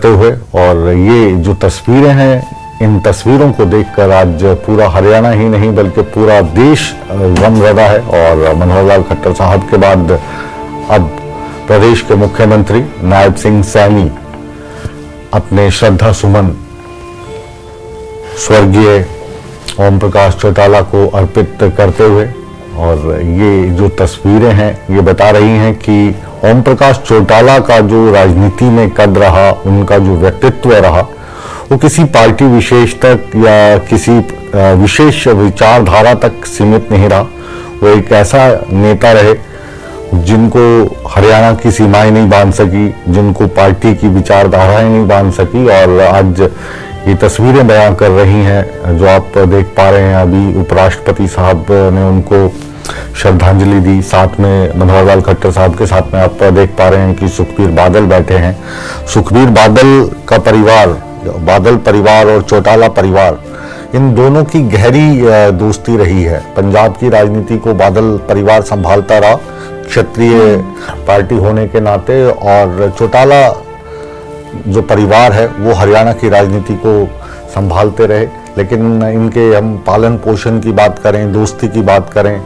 करते हुए। और ये जो तस्वीरें हैं, इन तस्वीरों को देखकर आज पूरा हरियाणा ही नहीं बल्कि पूरा देश गमज़दा है। और मनोहर लाल खट्टर साहब के बाद अब प्रदेश के मुख्यमंत्री नायब सिंह सैनी अपने श्रद्धा सुमन स्वर्गीय ओम प्रकाश चौटाला को अर्पित करते हुए, और ये जो तस्वीरें हैं ये बता रही हैं कि ओम प्रकाश चौटाला का जो राजनीति में कद रहा, उनका जो व्यक्तित्व रहा, वो किसी पार्टी विशेष तक या किसी विशेष विचारधारा तक सीमित नहीं रहा। वो एक ऐसा नेता रहे जिनको हरियाणा की सीमाएं नहीं बांध सकी, जिनको पार्टी की विचारधाराएं नहीं बांध सकी। और आज ये तस्वीरें बयां कर रही हैं जो आप देख पा रहे हैं। अभी उपराष्ट्रपति साहब ने उनको श्रद्धांजलि दी, साथ में मनोहर लाल खट्टर साहब के साथ में आप देख पा रहे हैं कि सुखबीर बादल बैठे हैं। सुखबीर बादल का परिवार, बादल परिवार और चौटाला परिवार, इन दोनों की गहरी दोस्ती रही है। पंजाब की राजनीति को बादल परिवार संभालता रहा क्षत्रिय पार्टी होने के नाते, और चौटाला जो परिवार है वो हरियाणा की राजनीति को संभालते रहे। लेकिन इनके हम पालन पोषण की बात करें, दोस्ती की बात करें,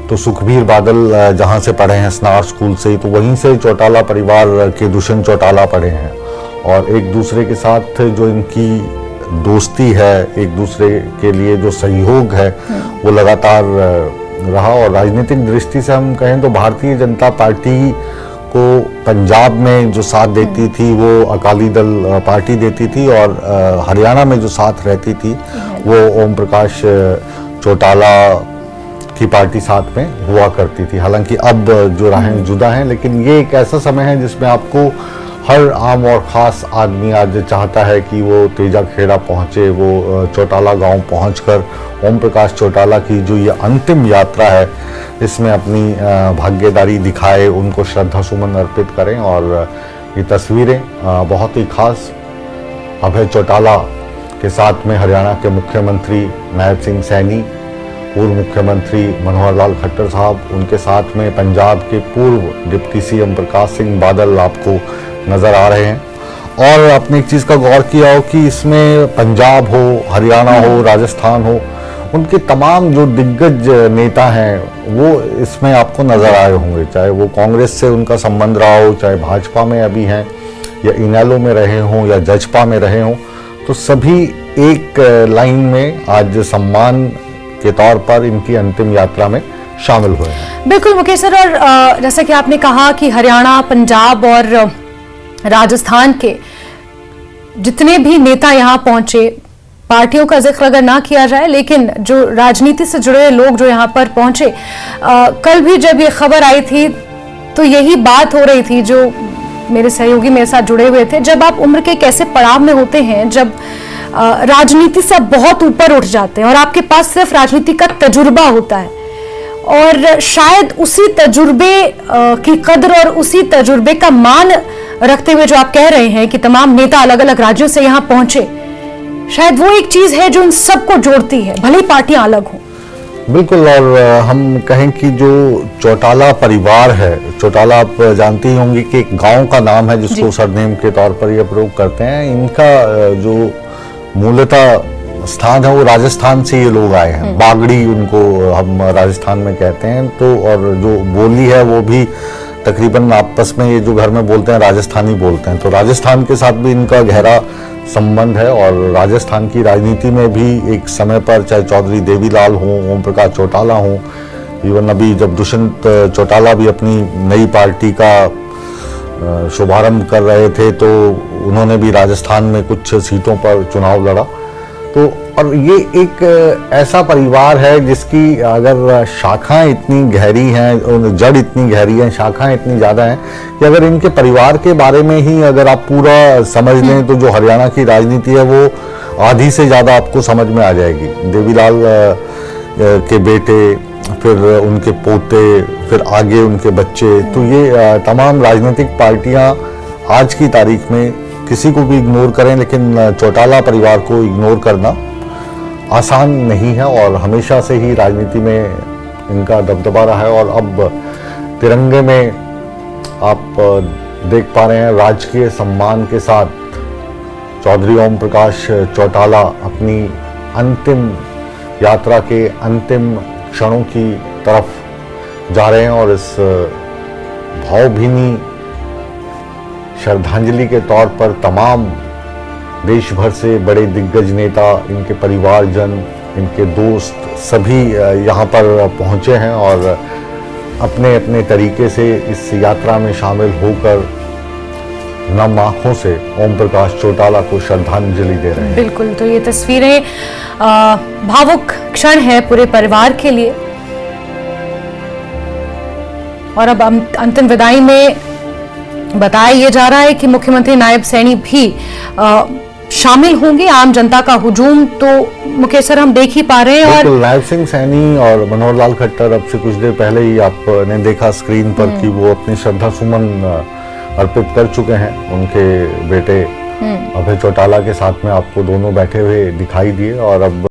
तो सुखबीर बादल जहाँ से पढ़े हैं स्नार स्कूल से, तो वहीं से चौटाला परिवार के दुष्यंत चौटाला पढ़े हैं। और एक दूसरे के साथ जो इनकी दोस्ती है, एक दूसरे के लिए जो सहयोग है वो लगातार रहा। और राजनीतिक दृष्टि से हम कहें तो भारतीय जनता पार्टी को पंजाब में जो साथ देती थी वो अकाली दल पार्टी देती थी, और हरियाणा में जो साथ रहती थी वो ओम प्रकाश चौटाला की पार्टी साथ में हुआ करती थी। हालांकि अब जो राहें जुदा हैं, लेकिन ये एक ऐसा समय है जिसमें आपको हर आम और ख़ास आदमी आज चाहता है कि वो तेजा खेड़ा पहुँचे, वो चौटाला गांव पहुंचकर ओम प्रकाश चौटाला की जो ये अंतिम यात्रा है इसमें अपनी भागीदारी दिखाए, उनको श्रद्धा सुमन अर्पित करें। और ये तस्वीरें बहुत ही खास अभय चौटाला के साथ में हरियाणा के मुख्यमंत्री नायब सिंह सैनी, पूर्व मुख्यमंत्री मनोहर लाल खट्टर साहब, उनके साथ में पंजाब के पूर्व डिप्टी सीएम प्रकाश सिंह बादल आपको नज़र आ रहे हैं। और आपने एक चीज़ का गौर किया हो कि इसमें पंजाब हो, हरियाणा हो, राजस्थान हो, उनके तमाम जो दिग्गज नेता हैं वो इसमें आपको नज़र आए होंगे। चाहे वो कांग्रेस से उनका संबंध रहा हो, चाहे भाजपा में अभी हैं, या इनेलो में रहे हों, या जजपा में रहे हों, तो सभी एक लाइन में आज सम्मान के तौर पर इनकी अंतिम यात्रा में शामिल हुए हैं। बिल्कुल मुकेश सर, और जैसा कि आपने कहा कि हरियाणा, पंजाब और राजस्थान के जितने भी नेता यहाँ पहुंचे, पार्टियों का जिक्र अगर ना किया जाए, लेकिन जो राजनीति से जुड़े लोग जो यहाँ पर पहुंचे, कल भी जब ये खबर आई थी तो यही बात हो रही थी, जो मेरे सहयोगी मेरे साथ जुड़े हुए थे, जब आप उम्र के कैसे पड़ाव में होते हैं, जब राजनीति से आप बहुत ऊपर उठ जाते हैं और आपके पास सिर्फ राजनीति का तजुर्बा होता है, और शायद उसी तजुर्बे की कद्र और उसी तजुर्बे का मान रखते हुए जो आप कह रहे हैं कि तमाम नेता अलग अलग राज्यों से यहाँ पहुंचे, शायद वो एक चीज है जो इन सबको जोड़ती है, भले ही पार्टियां अलग हों। बिल्कुल। और हम कहें कि जो चौटाला परिवार है, चौटाला आप जानती ही होंगी कि एक गांव का नाम है जिसको सरनेम के तौर पर ये प्रयोग करते हैं। इनका जो मूलतः स्थान है वो राजस्थान से ये लोग आए हैं, बागड़ी उनको हम राजस्थान में कहते हैं। तो और जो बोली है वो भी तकरीबन आपस में ये जो घर में बोलते हैं राजस्थानी बोलते हैं, तो राजस्थान के साथ भी इनका गहरा संबंध है। और राजस्थान की राजनीति में भी एक समय पर चाहे चौधरी देवीलाल हों, ओम प्रकाश चौटाला हों, इवन अभी जब दुष्यंत चौटाला भी अपनी नई पार्टी का शुभारंभ कर रहे थे तो उन्होंने भी राजस्थान में कुछ सीटों पर चुनाव लड़ा। तो और ये एक ऐसा परिवार है जिसकी अगर शाखाएं इतनी गहरी हैं, जड़ इतनी गहरी है, शाखाएं इतनी ज़्यादा हैं कि अगर इनके परिवार के बारे में ही अगर आप पूरा समझ लें तो जो हरियाणा की राजनीति है वो आधी से ज़्यादा आपको समझ में आ जाएगी। देवीलाल के बेटे, फिर उनके पोते, फिर आगे उनके बच्चे, तो ये तमाम राजनीतिक पार्टियां आज की तारीख में किसी को भी इग्नोर करें, लेकिन चौटाला परिवार को इग्नोर करना आसान नहीं है। और हमेशा से ही राजनीति में इनका दबदबा रहा है। और अब तिरंगे में आप देख पा रहे हैं राजकीय सम्मान के साथ चौधरी ओम प्रकाश चौटाला अपनी अंतिम यात्रा के अंतिम क्षणों की तरफ जा रहे हैं और इस भावभीनी श्रद्धांजलि के तौर पर तमाम देश भर से बड़े दिग्गज नेता, इनके परिवारजन, इनके दोस्त सभी यहाँ पर पहुँचे हैं और अपने अपने तरीके से इस यात्रा में शामिल होकर नम आंखों से ओम प्रकाश चौटाला को श्रद्धांजलि दे रहे हैं। बिल्कुल, तो ये तस्वीरें भावुक क्षण है पूरे परिवार के लिए। और अब अंतिम विदाई में बताया ये जा रहा है कि मुख्यमंत्री नायब सैनी भी शामिल होंगे। आम जनता का हुजूम तो मुकेश सर हम देख ही पा रहे हैं। और नायब सिंह सैनी और मनोहर लाल खट्टर अब से कुछ देर पहले ही आपने देखा स्क्रीन पर कि वो अपनी श्रद्धा सुमन अर्पित कर चुके हैं। उनके बेटे अभय चौटाला के साथ में आपको दोनों बैठे हुए दिखाई दिए और अब